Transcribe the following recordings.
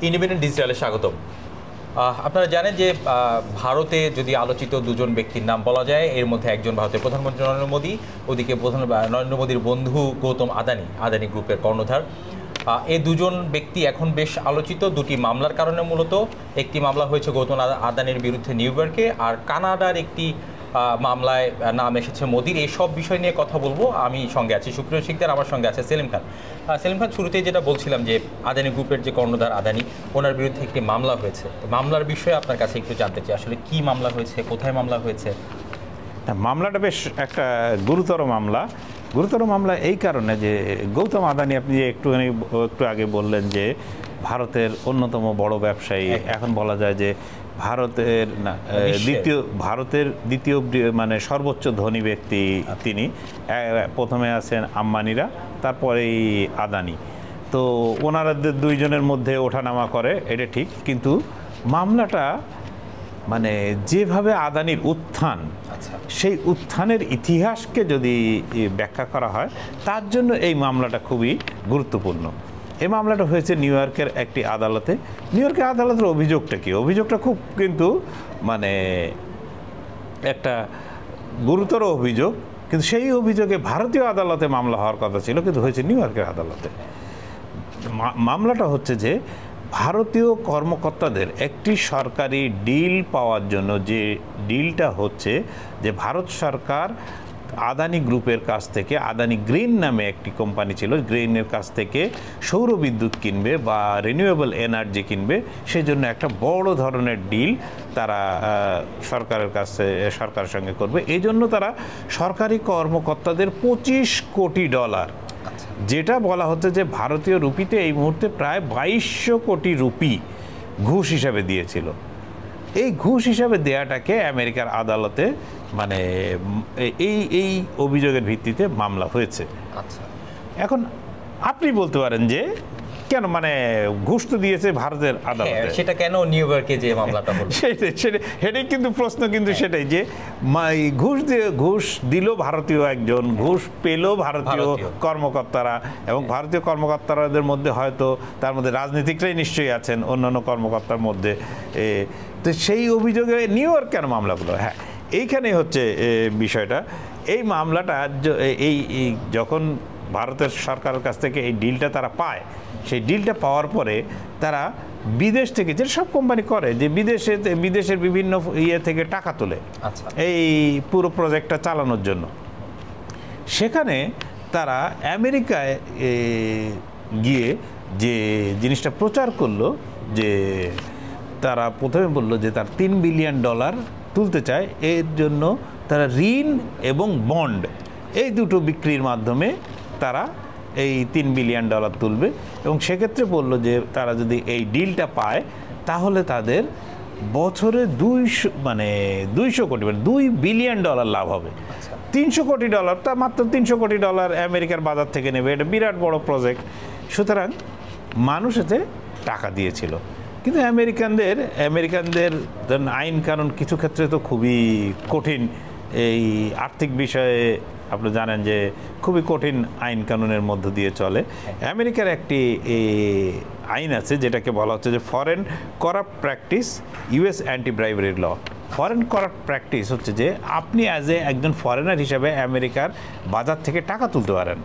Independent ডিজিটালে স্বাগতম। আপনারা জানেন যে ভারতে যদি আলোচিত দুজন ব্যক্তির নাম বলা যায়, এর মধ্যে একজন ভারতের প্রধানমন্ত্রী নরেন্দ্র মোদী, ওদিকে নরেন্দ্র মোদীর বন্ধু গৌতম আদানি গ্রুপের কর্ণধার। এই দুজন ব্যক্তি এখন বেশ আলোচিত দুটি মামলার কারণে। মূলত একটি মামলা হয়েছে গৌতম আদানির বিরুদ্ধে নিউ ইয়র্কে, আর কানাডার একটি মামলায় নাম এসেছে মোদির। এই সব বিষয় নিয়ে কথা বলবো। আমি সঙ্গে আছি সুপ্রিয় শিকদার, আমার সঙ্গে আছে সেলিম খান। সেলিম খান, শুরুতেই যেটা বলছিলাম যে আদানি গ্রুপের যে কর্ণধার আদানি, ওনার বিরুদ্ধে একটি মামলা হয়েছে। মামলার বিষয়ে আপনার কাছে একটু জানতে চাই, আসলে কি মামলা হয়েছে, কোথায় মামলা হয়েছে? মামলাটা বেশ একটা গুরুতর মামলা এই কারণে যে গৌতম আদানি, আপনি যে একটু আগে বললেন যে ভারতের অন্যতম বড় ব্যবসায়ী, এখন বলা যায় যে ভারতের দ্বিতীয় মানে সর্বোচ্চ ধনী ব্যক্তি তিনি। প্রথমে আছেন আম্বানিরা, তারপরেই আদানি। তো ওনারা দুইজনের মধ্যে ওঠানামা করে, এটা ঠিক। কিন্তু মামলাটা মানে যেভাবে আদানির উত্থান, সেই উত্থানের ইতিহাসকে যদি ব্যাখ্যা করা হয়, তার জন্য এই মামলাটা খুবই গুরুত্বপূর্ণ। এই মামলাটা হয়েছে নিউ ইয়র্কের একটি আদালতে। নিউ ইয়র্কের আদালতের অভিযোগটা কি? অভিযোগটা খুব কিন্তু মানে একটা গুরুতর অভিযোগ, কিন্তু সেই অভিযোগে ভারতীয় আদালতে মামলা হওয়ার কথা ছিল, কিন্তু হয়েছে নিউ ইয়র্কের আদালতে। মামলাটা হচ্ছে যে ভারতীয় কর্মকর্তাদের একটি সরকারি ডিল পাওয়ার জন্য, যে ডিলটা হচ্ছে যে ভারত সরকার আদানি গ্রুপের কাছ থেকে, আদানি গ্রিন নামে একটি কোম্পানি ছিল, গ্রিনের কাছ থেকে সৌর বিদ্যুৎ কিনবে বা রিনিউয়েবল এনার্জি কিনবে, সেই জন্য একটা বড় ধরনের ডিল তারা সরকারের সঙ্গে করবে। এই জন্য তারা সরকারি কর্মকর্তাদের $25 কোটি, যেটা বলা হচ্ছে যে ভারতীয় রুপিতে এই মুহূর্তে প্রায় 2200 কোটি রুপি ঘুষ হিসাবে দিয়েছিল। এই ঘুষ হিসাবে দেয়াটাকে আমেরিকার আদালতে মানে এই অভিযোগের ভিত্তিতে মামলা হয়েছে। এখন আপনি বলতে পারেন যে কেন, মানে ঘুষ তো দিয়েছে ভারতের আদালতে, সেটা কেন নিউ ইয়র্কে যে মামলাটা হলো? সেটাই কিন্তু প্রশ্ন, কিন্তু সেটাই যে ঘুষ দিল ভারতীয় একজন, ঘুষ পেল ভারতীয় কর্মকর্তারা, এবং ভারতীয় কর্মকর্তাদের মধ্যে হয়তো তার মধ্যে রাজনীতিকরাই নিশ্চয়ই আছেন অন্যান্য কর্মকর্তার মধ্যে। তো সেই অভিযোগে নিউ ইয়র্ক কেন মামলাগুলো? হ্যাঁ, এইখানেই হচ্ছে বিষয়টা। এই মামলাটা এই যখন ভারতের সরকারের কাছ থেকে এই ডিলটা তারা পায়, সেই ডিলটা পাওয়ার পরে তারা বিদেশ থেকে, যে সব কোম্পানি করে, যে বিদেশের বিভিন্ন ইয়ে থেকে টাকা তোলে এই পুরো প্রজেক্টটা চালানোর জন্য। সেখানে তারা আমেরিকায় গিয়ে যে জিনিসটা প্রচার করলো, যে তারা প্রথমে বলল যে তার $3 বিলিয়ন তুলতে চায়, এর জন্য তারা ঋণ এবং বন্ড এই দুটো বিক্রির মাধ্যমে তারা এই $3 বিলিয়ন তুলবে। এবং সেক্ষেত্রে বলল যে তারা যদি এই ডিলটা পায়, তাহলে তাদের বছরে 200 কোটি, মানে $2 বিলিয়ন লাভ হবে। $300 কোটি, তা মাত্র $300 কোটি আমেরিকার বাজার থেকে নেবে। এটা বিরাট বড় প্রজেক্ট। সুতরাং মানুষ এতে টাকা দিয়েছিল। কিন্তু আমেরিকানদের আইন কানুন কিছু ক্ষেত্রে তো খুবই কঠিন। এই আর্থিক বিষয়ে আপনি জানেন যে খুবই কঠিন আইন কানুনের মধ্য দিয়ে চলে। আমেরিকার একটি আইন আছে যেটাকে বলা হচ্ছে যে foreign corrupt practice US anti bribery law. Foreign corrupt practice হচ্ছে যে আপনি একজন ফরেনার হিসাবে আমেরিকার বাজার থেকে টাকা তুলতে পারেন।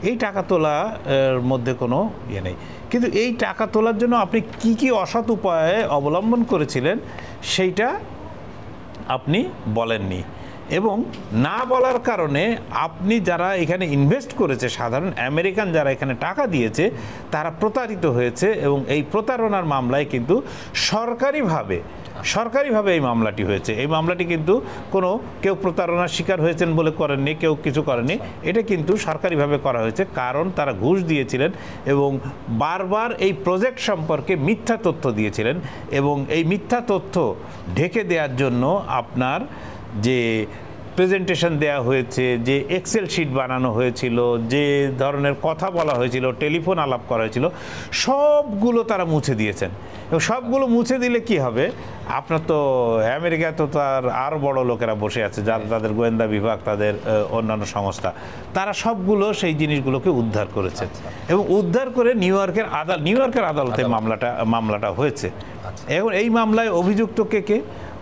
এই টাকা তোলার মধ্যে কোনো ইয়ে নেই, কিন্তু এই টাকা তোলার জন্য আপনি কি কি অসৎ উপায়ে অবলম্বন করেছিলেন সেইটা আপনি বলেননি, এবং না বলার কারণে আপনি যারা এখানে ইনভেস্ট করেছে, সাধারণ আমেরিকান যারা এখানে টাকা দিয়েছে, তারা প্রতারিত হয়েছে। এবং এই প্রতারণার মামলায় কিন্তু সরকারিভাবে এই মামলাটি হয়েছে। এই মামলাটি কিন্তু কেউ প্রতারণার শিকার হয়েছেন বলে করেননি, কেউ কিছু করেনি। এটা কিন্তু সরকারিভাবে করা হয়েছে, কারণ তারা ঘুষ দিয়েছিলেন এবং বারবার এই প্রজেক্ট সম্পর্কে মিথ্যা তথ্য দিয়েছিলেন। এবং এই মিথ্যা তথ্য ঢেকে দেওয়ার জন্য আপনার যে প্রেজেন্টেশন দেওয়া হয়েছে, যে এক্সেল শিট বানানো হয়েছিল, যে ধরনের কথা বলা হয়েছিল, টেলিফোন আলাপ করা হয়েছিল, সবগুলো তারা মুছে দিয়েছেন। এবং সবগুলো মুছে দিলে কি হবে, আপনার তো আমেরিকায় তো তার আরও বড় লোকেরা বসে আছে, যারা তাদের গোয়েন্দা বিভাগ, তাদের অন্যান্য সংস্থা, তারা সবগুলো সেই জিনিসগুলোকে উদ্ধার করেছে। এবং উদ্ধার করে নিউ ইয়র্কের আদালতে মামলাটা হয়েছে। এখন এই মামলায় অভিযুক্ত কে?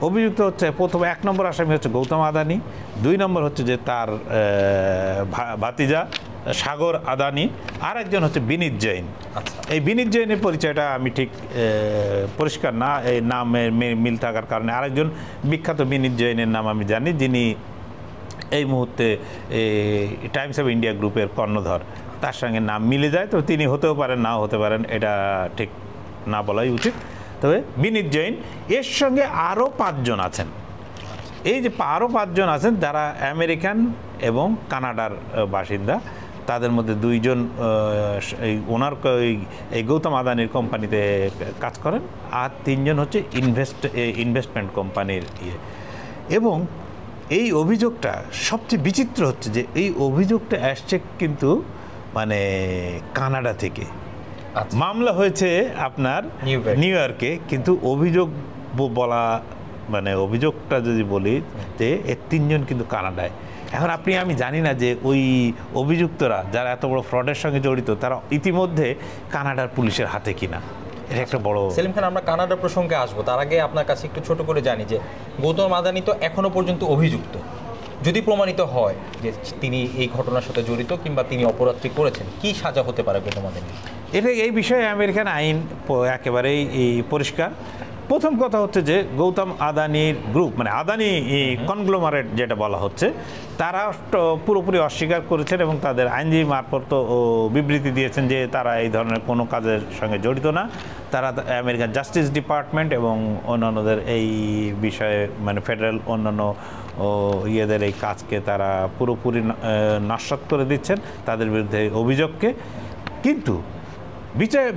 অভিযুক্ত হচ্ছে প্রথমে 1 নম্বর আসামি হচ্ছে গৌতম আদানি, 2 নম্বর হচ্ছে যে তার ভাতিজা সাগর আদানি, আর একজন হচ্ছে বিনীত জৈন। এই বিনীত জৈনের পরিচয়টা আমি ঠিক পরিষ্কার না, এই নামের মিল থাকার কারণে। আরেকজন বিখ্যাত বিনীত জৈনের নাম আমি জানি, যিনি এই মুহূর্তে টাইমস অফ ইন্ডিয়া গ্রুপের কর্ণধর, তার সঙ্গে নাম মিলে যায়। তো তিনি হতেও পারেন, নাও হতে পারেন, এটা ঠিক না বলাই উচিত। তবে বিনীত জৈন, এর সঙ্গে আরও 5 জন আছেন। এই যে আরও 5 জন আছেন যারা আমেরিকান এবং কানাডার বাসিন্দা। তাদের মধ্যে 2 জন এই গৌতম আদানির কোম্পানিতে কাজ করেন, আর 3 জন হচ্ছে ইনভেস্টমেন্ট কোম্পানির এবং এই অভিযোগটা সবচেয়ে বিচিত্র হচ্ছে যে এই অভিযোগটা আসছে কিন্তু মানে কানাডা থেকে। মামলা হয়েছে আপনার নিউ ইয়র্কে, কিন্তু অভিযোগ বলা মানে অভিযোগটা যদি বলি যে এর 3 জন কিন্তু কানাডায়। এখন আমি জানি না যে ওই অভিযুক্তরা যারা এত বড় ফ্রডের সঙ্গে জড়িত তারা ইতিমধ্যে কানাডার পুলিশের হাতে কিনা, এটা একটা বড়। সেলিম খান, আমরা কানাডা প্রসঙ্গে আসবো, তার আগে আপনার কাছে একটু ছোট করে জানি যে গৌতম আদানি তো এখনো পর্যন্ত অভিযুক্ত। যদি প্রমাণিত হয় যে তিনি এই ঘটনার সাথে জড়িত কিংবা তিনি অপরাধটি করেছেন, কি সাজা হতে পারে গৌতম আদানি? এই বিষয়ে আমেরিকান আইন একেবারেই পরিষ্কার। প্রথম কথা হচ্ছে যে গৌতম আদানির গ্রুপ, মানে আদানি কনগ্লোমারেট যেটা বলা হচ্ছে, তারা পুরোপুরি অস্বীকার করেছেন এবং তাদের আইনজীবী মারফত বিবৃতি দিয়েছেন যে তারা এই ধরনের কোনো কাজের সঙ্গে জড়িত না। তারা আমেরিকান জাস্টিস ডিপার্টমেন্ট এবং অন্যান্যদের এই বিষয়ে মানে ফেডারেল অন্যান্য ইয়েদের এই কাজকে তারা পুরোপুরি নস্যাৎ করে দিচ্ছেন, তাদের বিরুদ্ধে অভিযোগকে। কিন্তু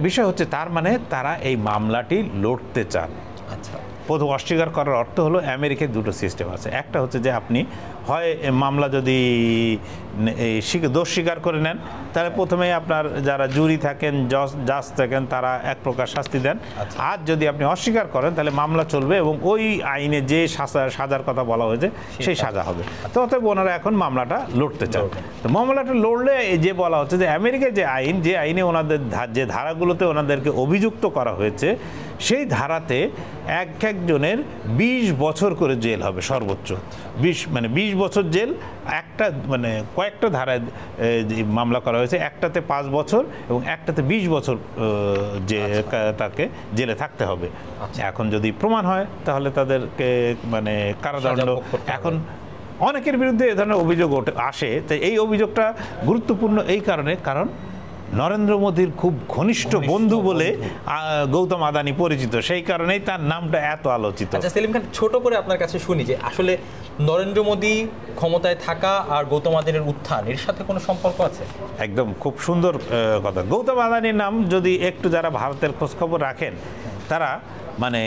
বিষয় হচ্ছে তার মানে তারা এই মামলাটি লড়তে চান। আচ্ছা, প্রথম অস্বীকার করার অর্থ হলো আমেরিকায় 2টো সিস্টেম আছে। একটা হচ্ছে যে আপনি হয় মামলা যদি দোষ স্বীকার করে নেন, তাহলে প্রথমেই আপনার যারা জুরি থাকেন, জাজ থাকেন, তারা এক প্রকার শাস্তি দেন। আর যদি আপনি অস্বীকার করেন তাহলে মামলা চলবে এবং ওই আইনে যে সাজার কথা বলা হয়েছে সেই সাজা হবে। তো অতএব ওনারা এখন মামলাটা লড়তে চান। তো মামলাটা লড়লে যে বলা হচ্ছে যে আমেরিকায় যে আইনে ওনাদের যে ধারাগুলোতে ওনাদেরকে অভিযুক্ত করা হয়েছে, সেই ধারাতে একজনের 20 বছর করে জেল হবে সর্বোচ্চ। 20 বছর জেল। একটা মানে কয়েকটা ধারায় মামলা করা হয়েছে, একটাতে 5 বছর এবং একটাতে 20 বছর যে তাকে জেলে থাকতে হবে। এখন যদি প্রমাণ হয় তাহলে তাদেরকে মানে কারাদণ্ড। এখন অনেকের বিরুদ্ধে এ ধরনের অভিযোগ আসে। তো এই অভিযোগটা গুরুত্বপূর্ণ এই কারণ নরেন্দ্র মোদীর খুব ঘনিষ্ঠ বন্ধু বলে গৌতম আদানি পরিচিত, সেই কারণেই তার নামটা এত আলোচিত। আচ্ছা সেলিম খান, ছোট করে আপনার কাছে শুনি যে আসলে নরেন্দ্র মোদী ক্ষমতায় থাকা আর গৌতম আদানির উত্থান এর সাথে কোনো সম্পর্ক আছে? একদম খুব সুন্দর কথা। গৌতম আদানির নাম যদি একটু যারা ভারতের খোঁজখবর রাখেন, তারা মানে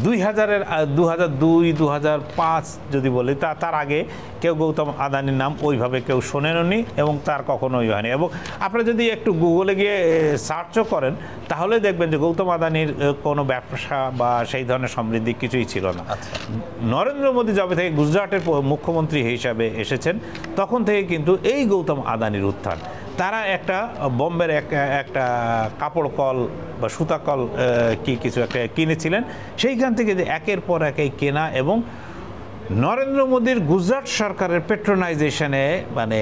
2002, 2005 যদি বলি, তার আগে কেউ গৌতম আদানির নাম ওইভাবে কেউ শোনেননি এবং তার কখনোই হয়নি। এবং আপনারা যদি একটু গুগলে গিয়ে সার্চও করেন তাহলে দেখবেন যে গৌতম আদানির কোনো ব্যবসা বা সেই ধরনের সমৃদ্ধি কিছুই ছিল না। নরেন্দ্র মোদী যবে থেকে গুজরাটের মুখ্যমন্ত্রী হিসাবে এসেছেন তখন থেকে কিন্তু এই গৌতম আদানির উত্থান। তারা একটা বোম্বের একটা কাপড় কল বা সুতা কল কিছু একটা কিনেছিলেন, সেইখান থেকে যে একের পর এক কেনা এবং নরেন্দ্র মোদীর গুজরাট সরকারের পেট্রোনাইজেশনে মানে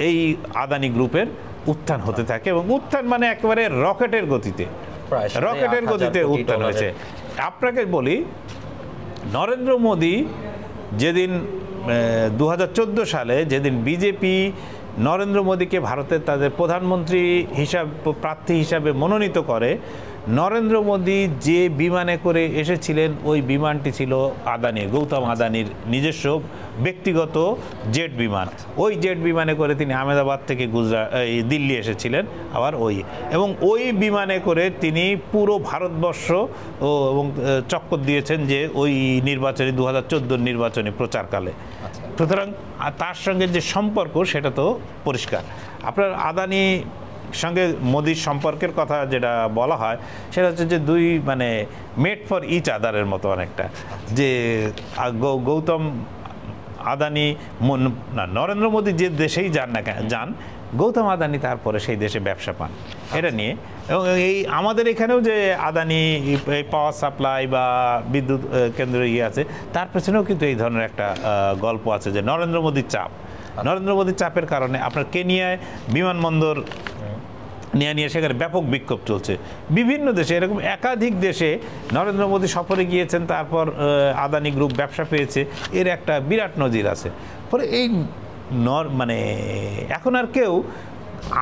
এই আদানি গ্রুপের উত্থান হতে থাকে এবং উত্থান মানে একেবারে রকেটের গতিতে উত্থান হয়েছে। আপনাকে বলি, নরেন্দ্র মোদী যেদিন 2014 সালে যেদিন বিজেপি নরেন্দ্র মোদীকে ভারতের তাদের প্রধানমন্ত্রী প্রার্থী হিসাবে মনোনীত করে, নরেন্দ্র মোদী যে বিমানে করে এসেছিলেন ওই বিমানটি ছিল আদানির, গৌতম আদানির নিজস্ব ব্যক্তিগত জেট বিমান। ওই জেট বিমানে করে তিনি আহমেদাবাদ থেকে দিল্লি এসেছিলেন আবার এবং ওই বিমানে করে তিনি পুরো ভারতবর্ষ এবং চক্কর দিয়েছেন যে ওই নির্বাচনী 2014 নির্বাচনী প্রচারকালে। সুতরাং তার সঙ্গে যে সম্পর্ক সেটা তো পরিষ্কার। আপনার আদানি সঙ্গে মোদির সম্পর্কের কথা যেটা বলা হয় সেটা হচ্ছে যে দুই মানে মেড ফর ইচ আদারের মতো অনেকটা, যে গৌতম আদানি না নরেন্দ্র মোদী যে দেশেই যান গৌতম আদানি তারপরে সেই দেশে ব্যবসা পান। এটা নিয়ে এবং এই আমাদের এখানেও যে আদানি এই পাওয়ার সাপ্লাই বা বিদ্যুৎ কেন্দ্র আছে তার পেছনেও কিন্তু এই ধরনের একটা গল্প আছে যে নরেন্দ্র মোদীর চাপের কারণে আপনার কেনিয়ায় বিমানবন্দর নিয়ে সেখানে ব্যাপক বিক্ষোভ চলছে। বিভিন্ন দেশে এরকম একাধিক দেশে নরেন্দ্র মোদী সফরে গিয়েছেন, তারপর আদানি গ্রুপ ব্যবসা পেয়েছে, এর একটা বিরাট নজির আছে। ফলে এই মানে এখন আর কেউ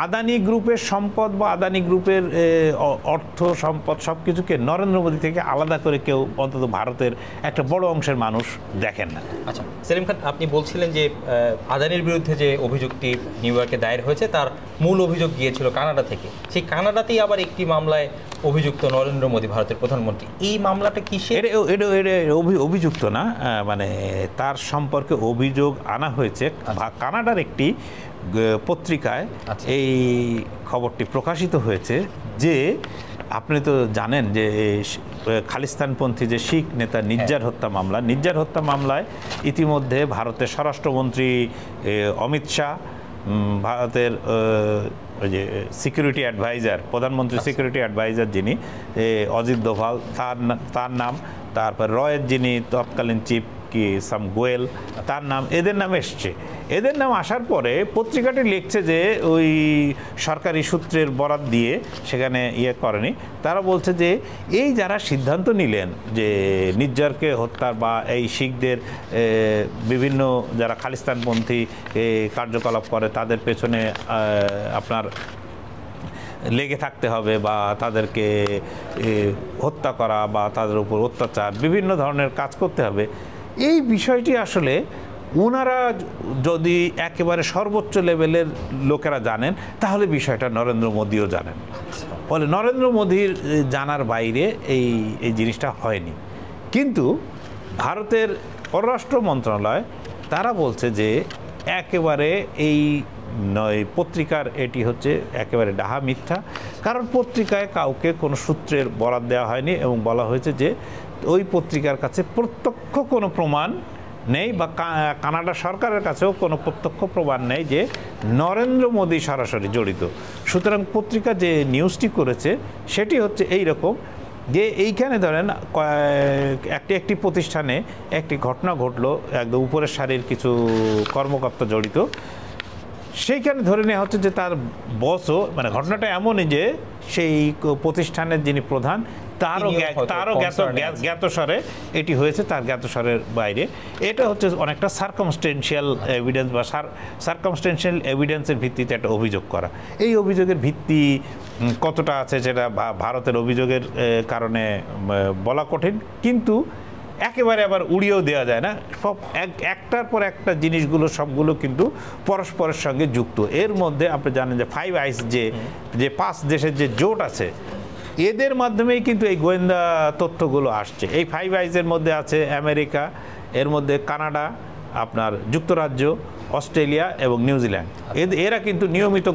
আদানি গ্রুপের সম্পদ বা আদানি গ্রুপের অর্থ সম্পদ সব কিছুকে নরেন্দ্র মোদী থেকে আলাদা করে কেউ অন্তত ভারতের একটা বড় অংশের মানুষ দেখেন না। আচ্ছা সেলিম খান, আপনি বলছিলেন যে আদানির বিরুদ্ধে যে অভিযোগটি নিউ ইয়র্কে দায়ের হয়েছে তার মূল অভিযোগ গিয়েছিল কানাডা থেকে। সেই কানাডাতেই আবার একটি মামলায় অভিযুক্ত নরেন্দ্র মোদী, ভারতের প্রধানমন্ত্রী। এই মামলাটা কি অভিযুক্ত না, মানে তার সম্পর্কে অভিযোগ আনা হয়েছে কানাডার একটি পত্রিকায়। এই খবরটি প্রকাশিত হয়েছে যে আপনি তো জানেন যে খালিস্তানপন্থী যে শিখ নেতা নির্যার হত্যা মামলায় ইতিমধ্যে ভারতের স্বরাষ্ট্রমন্ত্রী অমিত শাহ, ভারতের ওই যে সিকিউরিটি অ্যাডভাইজার, প্রধানমন্ত্রী সিকিউরিটি অ্যাডভাইজার যিনি অজিত দোভাল তার নাম, তারপর রয়ের যিনি তৎকালীন চিফ সাম গোয়েল তার নাম, এদের নাম এসছে। এদের নাম আসার পরে পত্রিকাটি লিখছে যে ওই সরকারি সূত্রের বরাত দিয়ে সেখানে করেনি, তারা বলছে যে এই যারা সিদ্ধান্ত নিলেন যে নির্জারকে হত্যার বা এই শিখদের বিভিন্ন যারা খালিস্তানপন্থী কার্যকলাপ করে তাদের পেছনে আপনার লেগে থাকতে হবে বা তাদেরকে হত্যা করা বা তাদের উপর অত্যাচার বিভিন্ন ধরনের কাজ করতে হবে, এই বিষয়টি আসলে ওনারা যদি একেবারে সর্বোচ্চ লেভেলের লোকেরা জানেন তাহলে বিষয়টা নরেন্দ্র মোদীও জানেন। ফলে নরেন্দ্র মোদীর জানার বাইরে এই জিনিসটা হয়নি। কিন্তু ভারতের পররাষ্ট্র মন্ত্রণালয় তারা বলছে যে একেবারে এই পত্রিকার এটি হচ্ছে একেবারে ডাহা মিথ্যা, কারণ পত্রিকায় কাউকে কোনো সূত্রের বরাত দেওয়া হয়নি এবং বলা হয়েছে যে ওই পত্রিকার কাছে প্রত্যক্ষ কোনো প্রমাণ নেই বা কানাডা সরকারের কাছেও কোনো প্রত্যক্ষ প্রমাণ নেই যে নরেন্দ্র মোদী সরাসরি জড়িত। সুতরাং পত্রিকা যে নিউজটি করেছে সেটি হচ্ছে এই রকম যে এইখানে ধরেন একটি প্রতিষ্ঠানে একটি ঘটনা ঘটলো, একদম উপরের সারির কিছু কর্মকর্তা জড়িত, সেইখানে ধরে নেওয়া হচ্ছে যে তার বসও, মানে ঘটনাটা এমনই যে সেই প্রতিষ্ঠানের যিনি প্রধান তারও জ্ঞাতসারে এটি হয়েছে, তার জ্ঞাতসারের বাইরে। এটা হচ্ছে অনেকটা সার্কামস্টেন্সিয়াল এভিডেন্স বা সার্কামস্টেন্সিয়াল এভিডেন্সের ভিত্তিতে একটা অভিযোগ করা। এই অভিযোগের ভিত্তি কতটা আছে সেটা ভারতের অভিযোগের কারণে বলা কঠিন, কিন্তু একেবারে আবার উড়িয়েও দেওয়া যায় না। সব একটার পর একটা জিনিসগুলো সবগুলো কিন্তু পরস্পরের সঙ্গে যুক্ত। এর মধ্যে আপনি জানেন যে 5 আইস যে 5 দেশের যে জোট আছে এদের মাধ্যমেই কিন্তু এই গোয়েন্দা তথ্যগুলো আসছে। এই 5 আইসের মধ্যে আছে আমেরিকা, এর মধ্যে কানাডা, আপনার যুক্তরাজ্য, অস্ট্রেলিয়া এবং নিউজিল্যান্ড। এরা কিন্তু নিয়মিত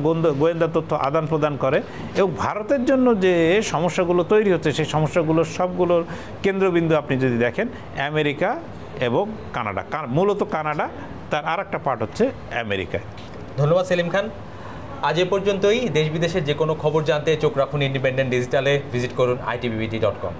গোয়েন্দা তথ্য আদান প্রদান করে এবং ভারতের জন্য যে সমস্যাগুলো তৈরি হচ্ছে সেই সমস্যাগুলোর সবগুলোর কেন্দ্রবিন্দু আপনি যদি দেখেন আমেরিকা এবং কানাডা, মূলত কানাডা, তার আর একটা পার্ট হচ্ছে আমেরিকায়। ধন্যবাদ সেলিম খান। আজ এ পর্যন্তই। দেশ বিদেশের যে কোনো খবর জানতে চোখ রাখুন ইন্ডিপেন্ডেন্ট ডিজিটালে। ভিজিট করুন itbbt.com।